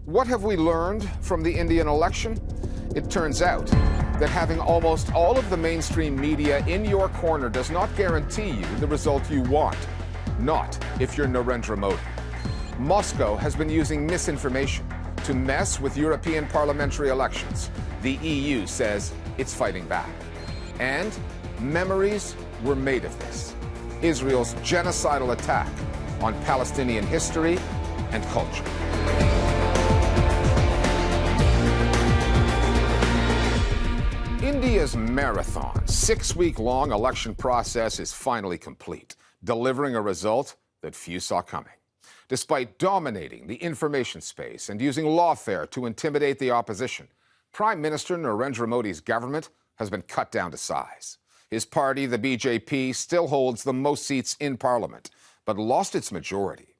What have we learned from the Indian election? It turns out that having almost all of the mainstream media in your corner does not guarantee you the result you want. Not if you're Narendra Modi. Moscow has been using misinformation to mess with European parliamentary elections. The EU says it's fighting back. And memories were made of this. Israel's genocidal attack on Palestinian history and culture. India's marathon, 6-week-long election process is finally complete, delivering a result that few saw coming. Despite dominating the information space and using lawfare to intimidate the opposition, Prime Minister Narendra Modi's government has been cut down to size. His party, the BJP, still holds the most seats in Parliament, but lost its majority.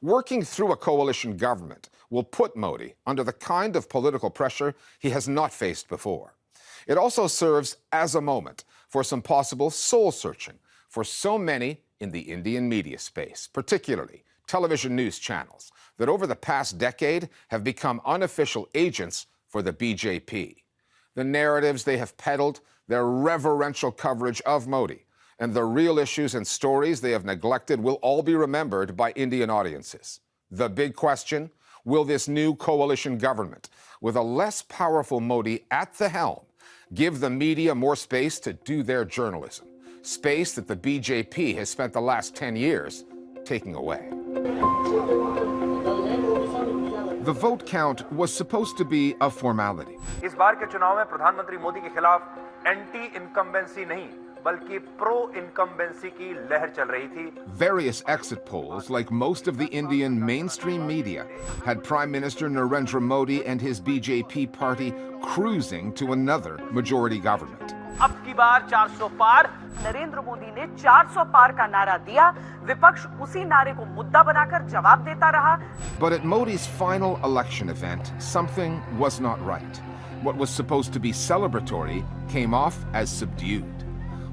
Working through a coalition government will put Modi under the kind of political pressure he has not faced before. It also serves as a moment for some possible soul-searching for so many in the Indian media space, particularly television news channels that over the past decade have become unofficial agents for the BJP. The narratives they have peddled, their reverential coverage of Modi, and the real issues and stories they have neglected will all be remembered by Indian audiences. The big question, will this new coalition government, with a less powerful Modi at the helm, give the media more space to do their journalism? Space that the BJP has spent the last 10 years taking away. The vote count was supposed to be a formality. इस बार के चुनाव में प्रधानमंत्री मोदी के खिलाफ anti incumbency नहीं बल्कि pro incumbency की लहर चल रही थी. Various exit polls, like most of the Indian mainstream media, had Prime Minister Narendra Modi and his BJP party cruising to another majority government. अब की बार 400 पार. नरेंद्र मोदी ने 400 पार का नारा दिया. विपक्ष उसी नारे को मुद्दा बनाकर जवाब देता रहा. But at Modi's final election event, something was not right. What was supposed to be celebratory came off as subdued.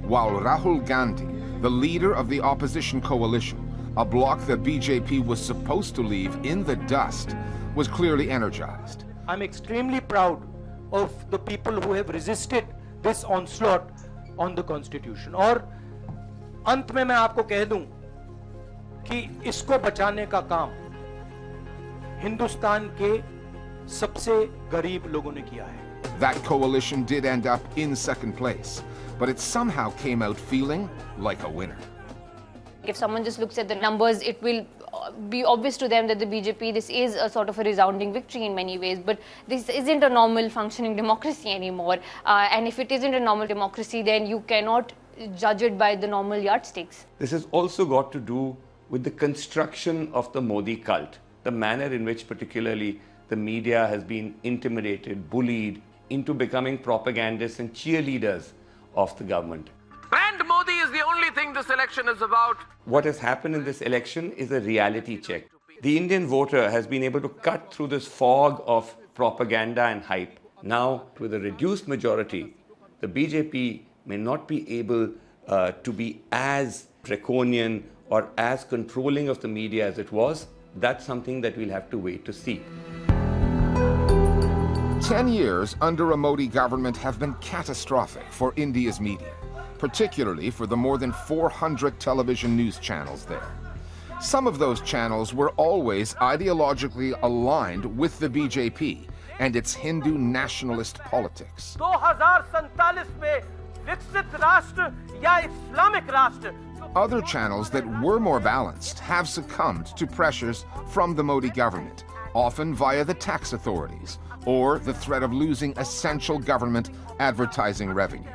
While Rahul Gandhi, the leader of the opposition coalition, a bloc the BJP was supposed to leave in the dust, was clearly energized. I'm extremely proud of the people who have resisted this onslaught on the constitution. और अंत में मैं आपको कह दूं कि इसको बचाने का काम हिंदुस्तान के सबसे गरीब लोगों ने किया है. That coalition did end up in second place, but it somehow came out feeling like a winner. If someone just looks at the numbers, it will be obvious to them that the BJP, this is a sort of a resounding victory in many ways, but this isn't a normal functioning democracy anymore. And if it isn't a normal democracy, then you cannot judge it by the normal yardsticks. This has also got to do with the construction of the Modi cult, the manner in which particularly the media has been intimidated, bullied into becoming propagandists and cheerleaders of the government. And Modi is the only thing this election is about. What has happened in this election is a reality check. The Indian voter has been able to cut through this fog of propaganda and hype. Now, with a reduced majority, the BJP may not be able to be as draconian or as controlling of the media as it was. That's something that we'll have to wait to see. 10 years under a Modi government have been catastrophic for India's media, particularly for the more than 400 television news channels there. Some of those channels were always ideologically aligned with the BJP and its Hindu nationalist politics. 2047 में विकसित राष्ट्र या Islamic राष्ट्र. Other channels that were more balanced have succumbed to pressures from the Modi government, often via the tax authorities or the threat of losing essential government advertising revenue.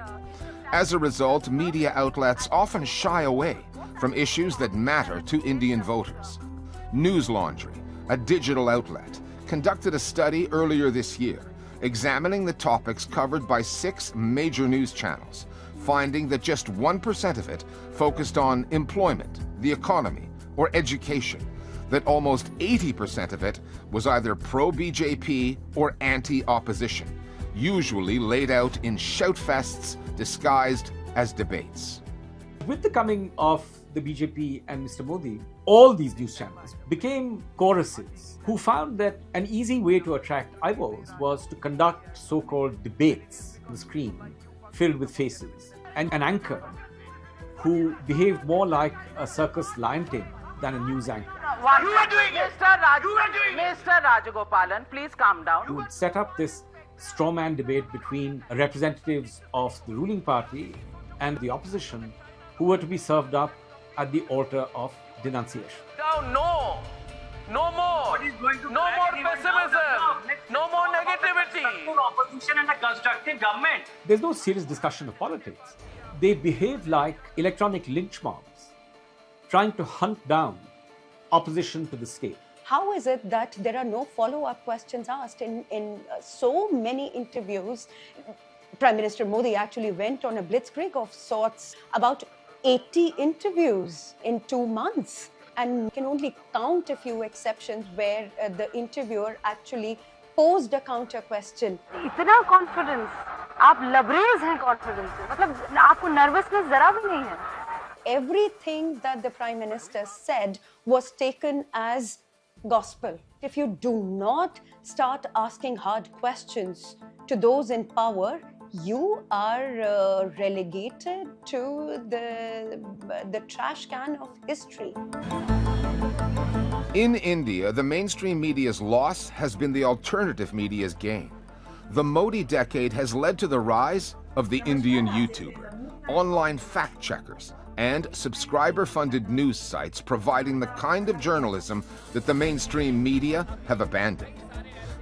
As a result, media outlets often shy away from issues that matter to Indian voters. News Laundry, a digital outlet, conducted a study earlier this year examining the topics covered by 6 major news channels, finding that just 1% of it focused on employment, the economy, or education, that almost 80% of it was either pro-BJP or anti-opposition, usually laid out in shout-fests disguised as debates. With the coming of the BJP and Mr. Modi, all these news channels became choruses who found that an easy way to attract eyeballs was to conduct so-called debates on the screen filled with faces, and an anchor who behaved more like a circus lion tamer than a news anchor. You are doing it! Mr. Rajagopalan, please calm down. Who would set up this strawman debate between representatives of the ruling party and the opposition, who were to be served up at the altar of denunciation. No more. No more pessimism. No more negativity. Opposition and a constructive government. There's no serious discussion of politics. They behave like electronic lynch mobs, trying to hunt down opposition to the state. How is it that there are no follow-up questions asked in so many interviews? Prime Minister Modi actually went on a blitzkrieg of sorts, about 80 interviews in 2 months. And you can only count a few exceptions where the interviewer actually posed a counter question. इतना confidence, आप लबरेज हैं confidence से, मतलब आपको nervousness जरा भी नहीं है. Everything that the Prime Minister said was taken as gospel. If you do not start asking hard questions to those in power, you are relegated to the trash can of history. In India, the mainstream media's loss has been the alternative media's gain. The Modi decade has led to the rise of the Indian YouTuber, online fact-checkers, and subscriber-funded news sites providing the kind of journalism that the mainstream media have abandoned.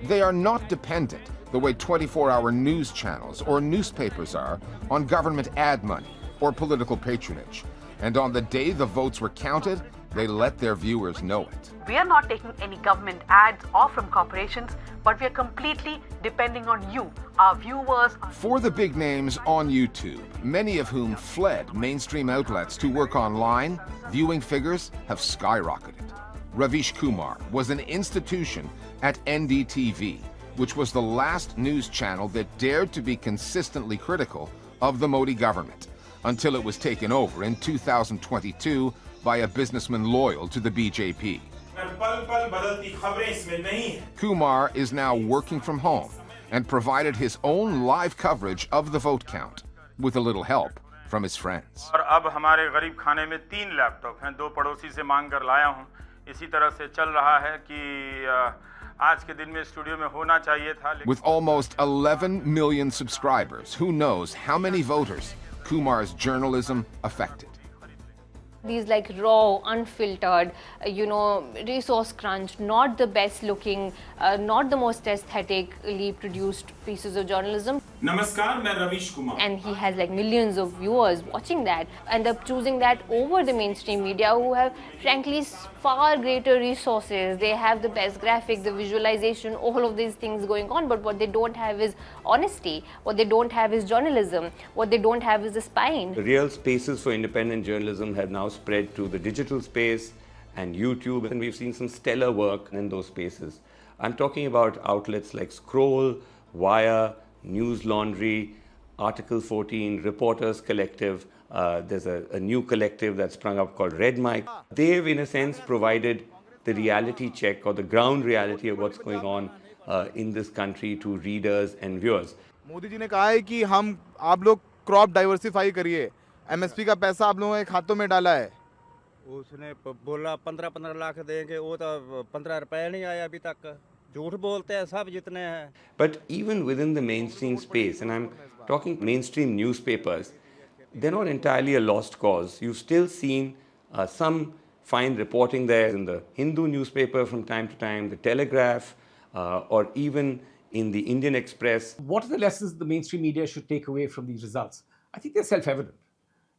They are not dependent, the way 24-hour news channels or newspapers are, on government ad money or political patronage. And on the day the votes were counted, they let their viewers know it. We are not taking any government ads or from corporations, but we are completely depending on you, our viewers. For the big names on YouTube, many of whom fled mainstream outlets to work online, viewing figures have skyrocketed. Ravish Kumar was an institution at NDTV, which was the last news channel that dared to be consistently critical of the Modi government, until it was taken over in 2022 by a businessman loyal to the BJP. Kumar is now working from home and provided his own live coverage of the vote count, with a little help from his friends. और अब हमारे गरीब खाने में 3 laptop हैं, 2 पड़ोसी से मांग कर लाया हूं. इसी तरह से चल रहा है कि आज के दिन में स्टूडियो में होना चाहिए था. With almost 11 million subscribers, who knows how many voters Kumar's journalism affected. These like raw, unfiltered, resource crunched, not the best looking, not the most aesthetically produced pieces of journalism. Namaskar, मैं Ravish Kumar. And he has like millions of viewers watching that, and they're choosing that over the mainstream media, who have frankly far greater resources. They have the best graphic, the visualization, all of these things going on, but what they don't have is honesty. What they don't have is journalism. What they don't have is a spine. The real spaces for independent journalism have now spread to the digital space and YouTube, and we've seen some stellar work in those spaces. I'm talking about outlets like Scroll, Wire, News Laundry, Article 14, Reporters Collective. There's a new collective that's sprung up called Red Mic. They've, in a sense, provided the reality check or the ground reality of what's going on in this country to readers and viewers. Modi ji ने कहा है कि आप लोग crop diversify करिए, MSP का पैसा आप लोगों के खातों में डाला है. उसने बोला 15-15 लाख देंगे, वो तो 15 रुपए नहीं आया अभी तक. झूठ बोलते हैं सब जितने हैं. But even within the mainstream space, and I'm talking mainstream newspapers, they're not entirely a lost cause. You've still seen some fine reporting there in the Hindu newspaper from time to time, the Telegraph, or even in the Indian Express. What are the lessons the mainstream media should take away from these results? I think they're self-evident.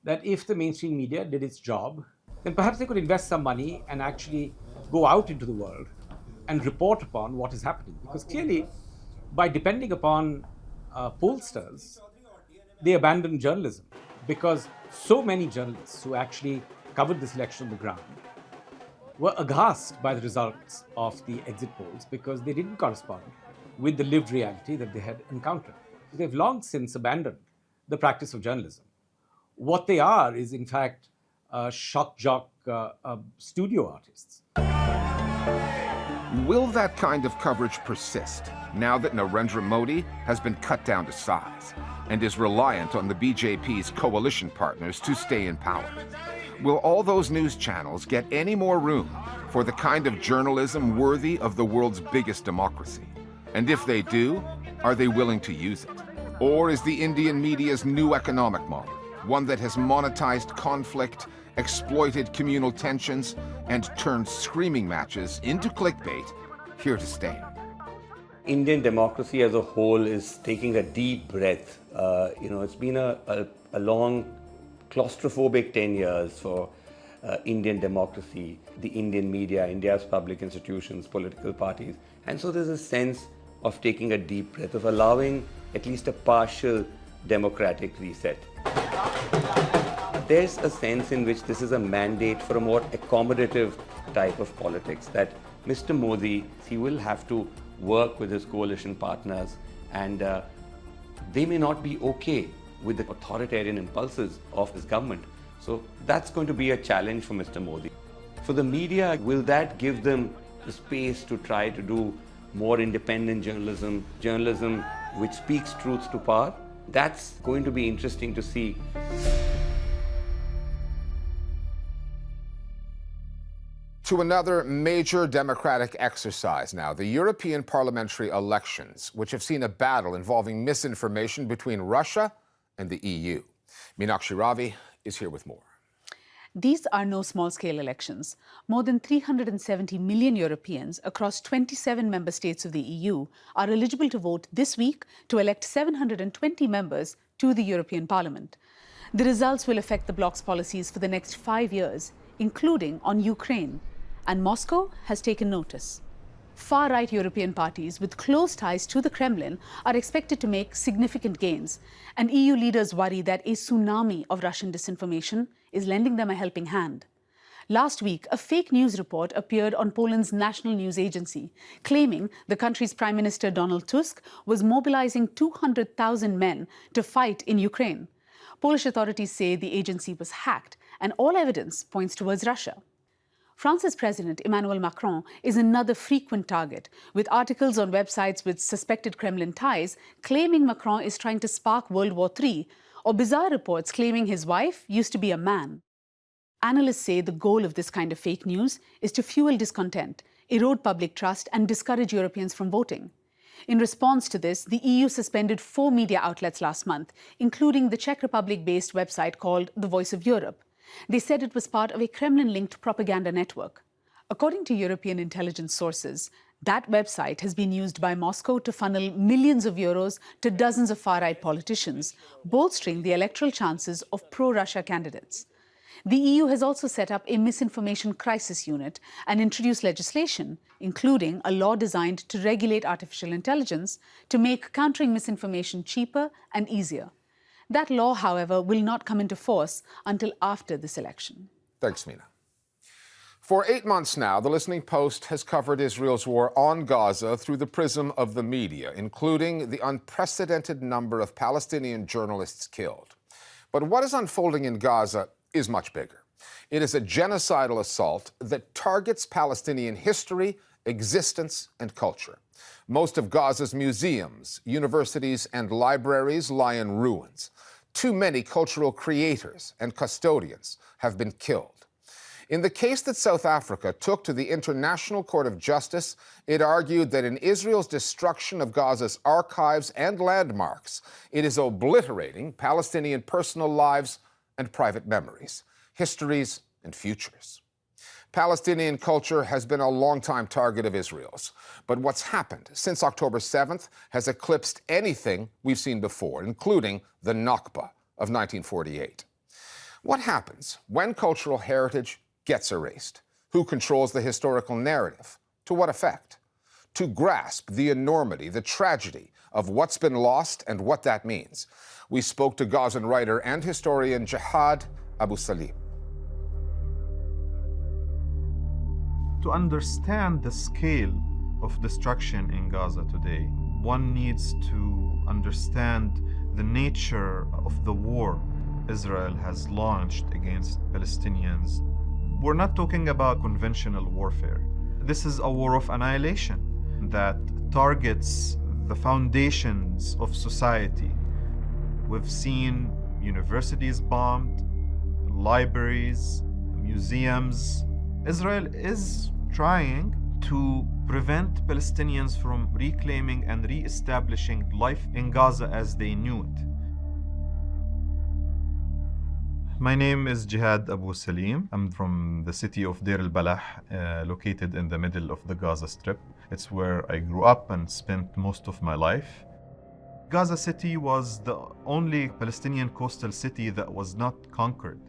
That if the mainstream media did its job, then perhaps they could invest some money and actually go out into the world and report upon what is happening. Because clearly, by depending upon pollsters, they abandoned journalism. Because so many journalists who actually covered this election on the ground were aghast by the results of the exit polls because they didn't correspond with the lived reality that they had encountered. They've long since abandoned the practice of journalism. What they are is, in fact, shock jock studio artists. Will that kind of coverage persist now that Narendra Modi has been cut down to size and is reliant on the BJP's coalition partners to stay in power? Will all those news channels get any more room for the kind of journalism worthy of the world's biggest democracy? And if they do, are they willing to use it? Or is the Indian media's new economic model one that has monetized conflict, exploited communal tensions, and turned screaming matches into clickbait, here to stay? Indian democracy as a whole is taking a deep breath. It's been a long, claustrophobic 10 years for Indian democracy, the Indian media, India's public institutions, political parties. And so there's a sense of taking a deep breath, of allowing at least a partial democratic reset. There's a sense in which this is a mandate for a more accommodative type of politics, that Mr. Modi, he will have to work with his coalition partners, and they may not be okay with the authoritarian impulses of his government. So that's going to be a challenge for Mr. Modi. For the media, will that give them the space to try to do more independent journalism, journalism which speaks truth to power? That's going to be interesting to see. To another major democratic exercise now, the European parliamentary elections, which have seen a battle involving misinformation between Russia and the EU. Meenakshi Ravi is here with more. These are no small-scale elections. More than 370 million Europeans across 27 member states of the EU are eligible to vote this week to elect 720 members to the European Parliament. The results will affect the bloc's policies for the next 5 years, including on Ukraine. And Moscow has taken notice. Far-right European parties with close ties to the Kremlin are expected to make significant gains, and EU leaders worry that a tsunami of Russian disinformation is lending them a helping hand. Last week, a fake news report appeared on Poland's national news agency, claiming the country's Prime Minister Donald Tusk was mobilizing 200,000 men to fight in Ukraine. Polish authorities say the agency was hacked, and all evidence points towards Russia. France's President Emmanuel Macron is another frequent target, with articles on websites with suspected Kremlin ties claiming Macron is trying to spark World War III, or bizarre reports claiming his wife used to be a man. Analysts say the goal of this kind of fake news is to fuel discontent, erode public trust, and discourage Europeans from voting. In response to this, the EU suspended 4 media outlets last month, including the Czech Republic-based website called The Voice of Europe. They said it was part of a Kremlin-linked propaganda network. According to European intelligence sources, that website has been used by Moscow to funnel millions of euros to dozens of far-right politicians, bolstering the electoral chances of pro-Russia candidates. The EU has also set up a misinformation crisis unit and introduced legislation, including a law designed to regulate artificial intelligence to make countering misinformation cheaper and easier. That law, however, will not come into force until after this election. Thanks, Meena. For 8 months now, the Listening Post has covered Israel's war on Gaza through the prism of the media, including the unprecedented number of Palestinian journalists killed. But what is unfolding in Gaza is much bigger. It is a genocidal assault that targets Palestinian history, existence, and culture. Most of Gaza's museums, universities, and libraries lie in ruins. Too many cultural creators and custodians have been killed. In the case that South Africa took to the International Court of Justice, it argued that in Israel's destruction of Gaza's archives and landmarks, it is obliterating Palestinian personal lives and private memories, histories and futures. Palestinian culture has been a long-time target of Israel's, but what's happened since October 7th has eclipsed anything we've seen before, including the Nakba of 1948. What happens when cultural heritage gets erased? Who controls the historical narrative? To what effect? To grasp the enormity, the tragedy of what's been lost and what that means, we spoke to Gazan writer and historian Jihad Abu Salim. To understand the scale of destruction in Gaza today, one needs to understand the nature of the war Israel has launched against Palestinians, we're not talking about conventional warfare. This is a war of annihilation that targets the foundations of society. We've seen universities bombed, libraries, museums. Israel is trying to prevent Palestinians from reclaiming and re-establishing life in Gaza as they knew it. My name is Jihad Abu Salim. I'm from the city of Deir al-Balah, located in the middle of the Gaza Strip. It's where I grew up and spent most of my life. Gaza City was the only Palestinian coastal city that was not conquered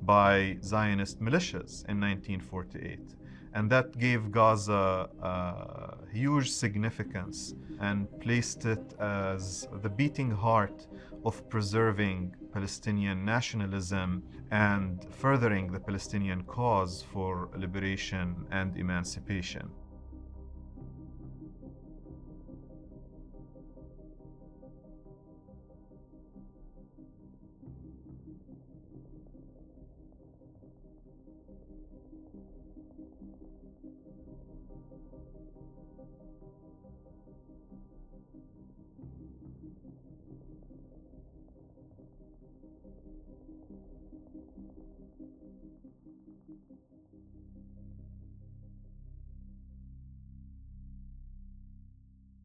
by Zionist militias in 1948. And that gave Gaza a huge significance and placed it as the beating heart of preserving Palestinian nationalism and furthering the Palestinian cause for liberation and emancipation.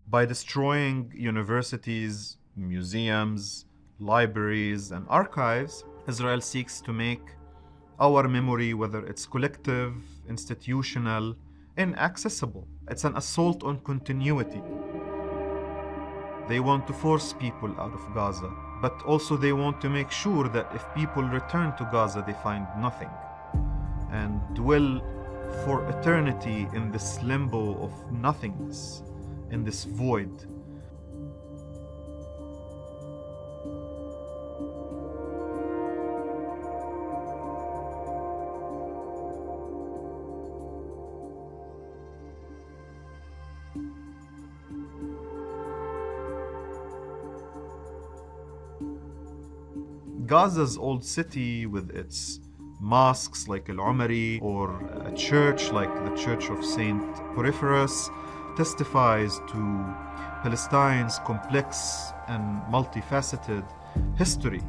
By destroying universities, museums, libraries, and archives, Israel seeks to make our memory, whether it's collective, institutional, inaccessible. It's an assault on continuity. They want to force people out of Gaza, but also they want to make sure that if people return to Gaza, they find nothing and dwell for eternity in this limbo of nothingness, in this void. Gaza's old city, with its mosques like Al-Umari or a church like the Church of Saint Porphyrius, testifies to Palestine's complex and multifaceted history.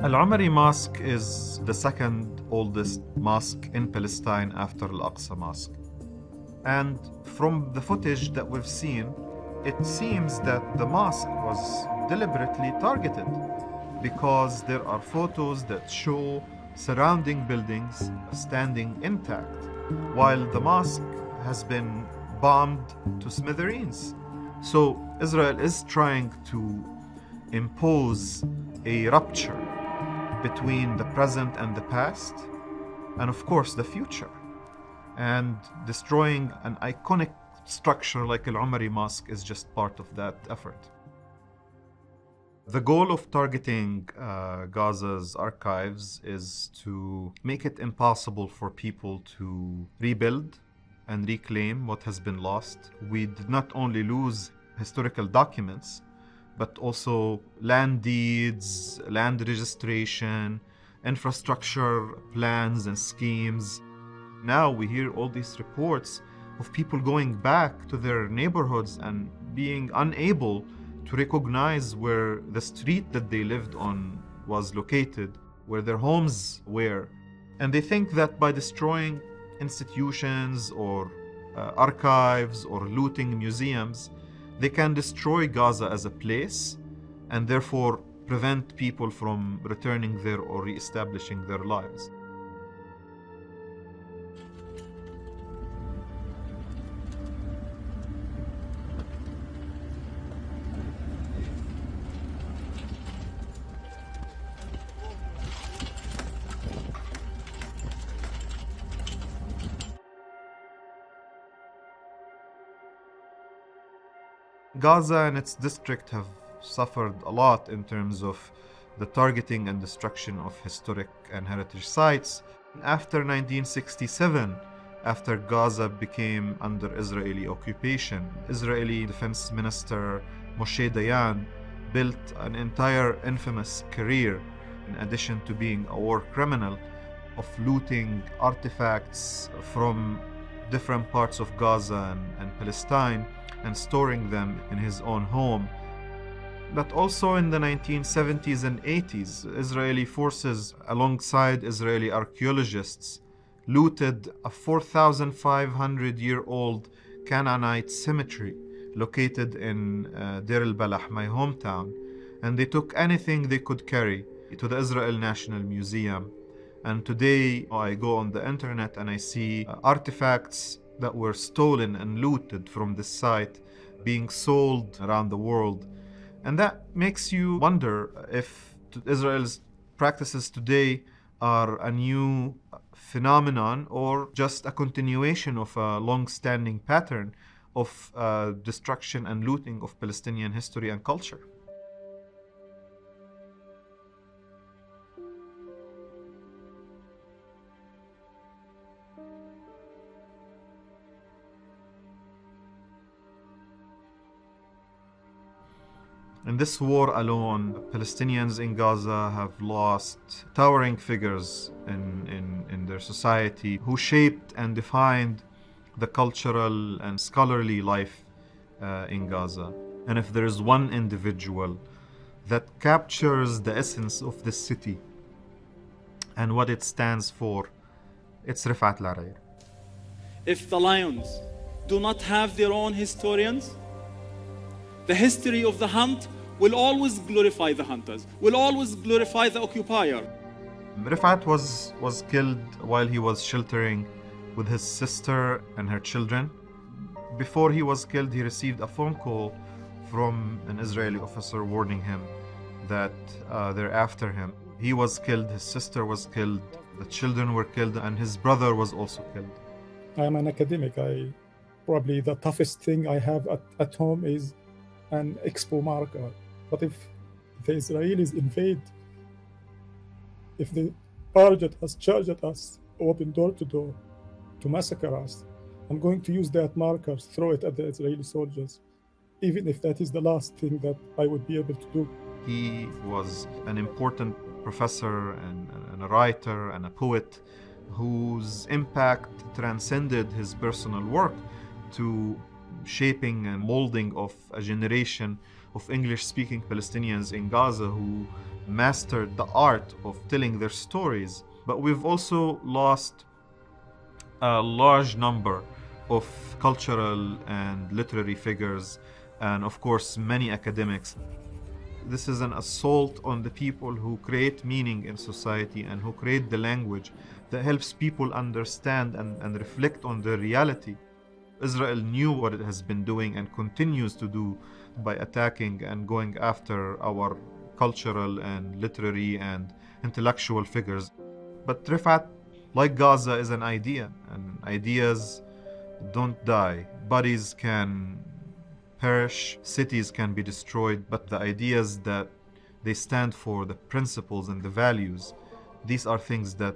Al-Umari Mosque is the second oldest mosque in Palestine after Al-Aqsa Mosque. And from the footage that we've seen, it seems that the mosque was deliberately targeted, because there are photos that show surrounding buildings standing intact, while the mosque has been bombed to smithereens. So Israel is trying to impose a rupture between the present and the past, and of course the future. And destroying an iconic structure like Al-Umari Mosque is just part of that effort. The goal of targeting Gaza's archives is to make it impossible for people to rebuild and reclaim what has been lost. We did not only lose historical documents, but also land deeds, land registration, infrastructure plans and schemes. Now we hear all these reports of people going back to their neighborhoods and being unable to recognize where the street that they lived on was located, where their homes were. And they think that by destroying institutions or archives or looting museums, they can destroy Gaza as a place and therefore prevent people from returning there or re-establishing their lives. Gaza and its district have suffered a lot in terms of the targeting and destruction of historic and heritage sites. After 1967, after Gaza became under Israeli occupation, Israeli Defense Minister Moshe Dayan built an entire infamous career in addition to being a war criminal, of looting artifacts from different parts of Gaza and Palestine and storing them in his own home. But also in the 1970s and 80s, Israeli forces, alongside Israeli archaeologists, looted a 4,500-year-old Canaanite cemetery located in Deir al-Balah, my hometown, and they took anything they could carry to the Israel National Museum. And today I go on the internet and I see artifacts that were stolen and looted from this site being sold around the world. And that makes you wonder if Israel's practices today are a new phenomenon or just a continuation of a long-standing pattern of destruction and looting of Palestinian history and culture. In this war alone, Palestinians in Gaza have lost towering figures in their society who shaped and defined the cultural and scholarly life in Gaza. And if there is one individual that captures the essence of this city and what it stands for, it's Rifat Larayr. If the lions do not have their own historians, the history of the hunt will always glorify the hunters, will always glorify the occupier. Rifat was killed while he was sheltering with his sister and her children. Before he was killed, he received a phone call from an Israeli officer warning him that they're after him. He was killed, his sister was killed, the children were killed, and his brother was also killed. I'm an academic. Probably the toughest thing I have at home is an expo marker. But if the Israelis invade, if they target us, charge at us, open door to door to massacre us, I'm going to use that marker, throw it at the Israeli soldiers, even if that is the last thing that I would be able to do. He was an important professor and a writer and a poet whose impact transcended his personal work to shaping and molding of a generation of English-speaking Palestinians in Gaza who mastered the art of telling their stories. But we've also lost a large number of cultural and literary figures, and of course many academics. This is an assault on the people who create meaning in society and who create the language that helps people understand and reflect on their reality. Israel knew what it has been doing and continues to do by attacking and going after our cultural and literary and intellectual figures. But Rifat, like Gaza, is an idea, and ideas don't die. Bodies can perish, cities can be destroyed, but the ideas that they stand for, the principles and the values, these are things that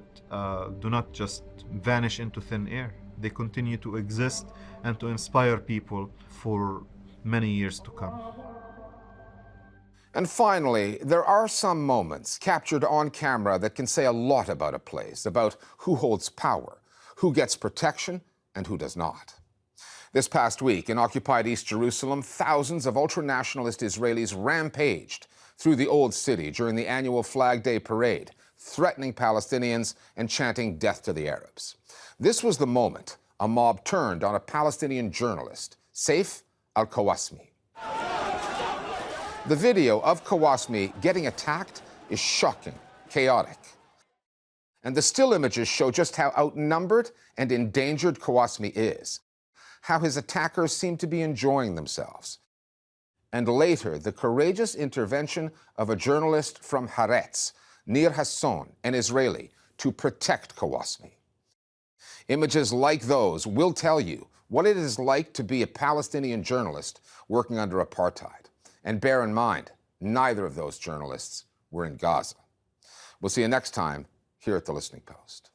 do not just vanish into thin air. They continue to exist and to inspire people for many years to come. And finally, there are some moments captured on camera that can say a lot about a place, about who holds power, who gets protection, and who does not. This past week in occupied East Jerusalem, thousands of ultra-nationalist Israelis rampaged through the Old City during the annual Flag Day parade, threatening Palestinians and chanting death to the Arabs. This was the moment a mob turned on a Palestinian journalist, Saif al-Kawasmi. The video of Kawasmi getting attacked is shocking, chaotic. And the still images show just how outnumbered and endangered Kawasmi is, how his attackers seem to be enjoying themselves. And later, the courageous intervention of a journalist from Haaretz, Nir Hasson, an Israeli, to protect Kawasmi. Images like those will tell you what it is like to be a Palestinian journalist working under apartheid. And bear in mind, neither of those journalists were in Gaza. We'll see you next time here at The Listening Post.